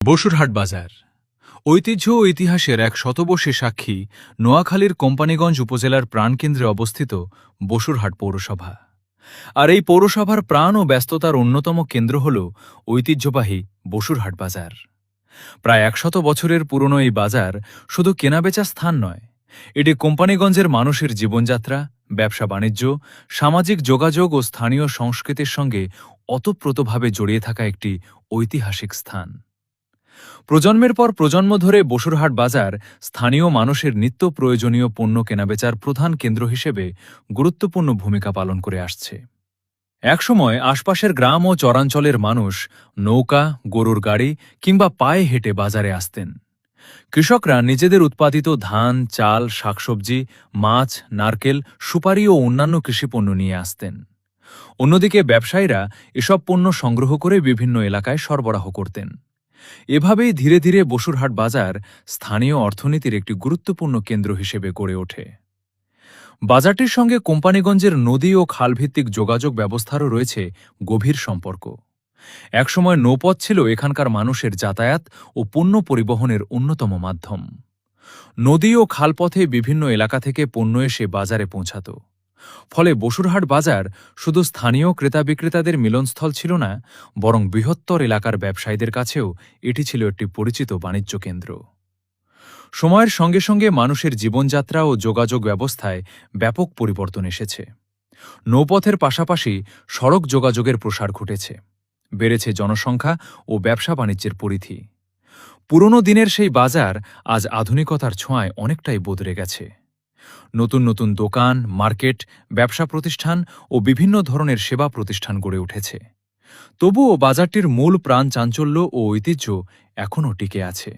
বসুরহাট বাজার ঐতিহ্য ও ইতিহাসের এক শতবর্ষী সাক্ষী নোয়াখালীর কোম্পানীগঞ্জ উপজেলার প্রাণকেন্দ্রে অবস্থিত বসুরহাট পৌরসভা। আর এই পৌরসভার প্রাণ ও ব্যস্ততার অন্যতম কেন্দ্র হল ঐতিহ্যবাহী বসুরহাট বাজার। প্রায় ১০০ বছরের পুরনো এই বাজার শুধু কেনাবেচা স্থান নয়, এটি কোম্পানীগঞ্জের মানুষের জীবনযাত্রা, ব্যবসা বাণিজ্য, সামাজিক যোগাযোগ ও স্থানীয় সংস্কৃতির সঙ্গে ওতপ্রোতভাবে জড়িয়ে থাকা একটি ঐতিহাসিক স্থান। প্রজন্মের পর প্রজন্ম ধরে বসুরহাট বাজার স্থানীয় মানুষের নিত্য প্রয়োজনীয় পণ্য কেনাবেচার প্রধান কেন্দ্র হিসেবে গুরুত্বপূর্ণ ভূমিকা পালন করে আসছে। একসময় আশপাশের গ্রাম ও চরাঞ্চলের মানুষ নৌকা, গরুর গাড়ি কিংবা পায়ে হেঁটে বাজারে আসতেন। কৃষকরা নিজেদের উৎপাদিত ধান, চাল, শাকসবজি, মাছ, নারকেল, সুপারি ও অন্যান্য কৃষিপণ্য নিয়ে আসতেন। অন্যদিকে ব্যবসায়ীরা এসব পণ্য সংগ্রহ করে বিভিন্ন এলাকায় সরবরাহ করতেন। এভাবেই ধীরে ধীরে বসুরহাট বাজার স্থানীয় অর্থনীতির একটি গুরুত্বপূর্ণ কেন্দ্র হিসেবে গড়ে ওঠে। বাজারটির সঙ্গে কোম্পানীগঞ্জের নদী ও খালভিত্তিক যোগাযোগ ব্যবস্থারও রয়েছে গভীর সম্পর্ক। একসময় নৌপথ ছিল এখানকার মানুষের যাতায়াত ও পণ্য পরিবহনের অন্যতম মাধ্যম। নদী ও খালপথে বিভিন্ন এলাকা থেকে পণ্য এসে বাজারে পৌঁছাত। ফলে বসুরহাট বাজার শুধু স্থানীয় ক্রেতা বিক্রেতাদের মিলনস্থল ছিল না, বরং বৃহত্তর এলাকার ব্যবসায়ীদের কাছেও এটি ছিল একটি পরিচিত বাণিজ্য কেন্দ্র। সময়ের সঙ্গে সঙ্গে মানুষের জীবনযাত্রা ও যোগাযোগ ব্যবস্থায় ব্যাপক পরিবর্তন এসেছে। নৌপথের পাশাপাশি সড়ক যোগাযোগের প্রসার ঘটেছে, বেড়েছে জনসংখ্যা ও ব্যবসা বাণিজ্যের পরিধি। পুরনো দিনের সেই বাজার আজ আধুনিকতার ছোঁয়ায় অনেকটাই বদলে গেছে। নতুন নতুন দোকান, মার্কেট, ব্যবসা প্রতিষ্ঠান ও বিভিন্ন ধরনের সেবা প্রতিষ্ঠান গড়ে উঠেছে। তবুও বাজারটির মূল প্রাণ চাঞ্চল্য ও ঐতিহ্য এখনও টিকে আছে।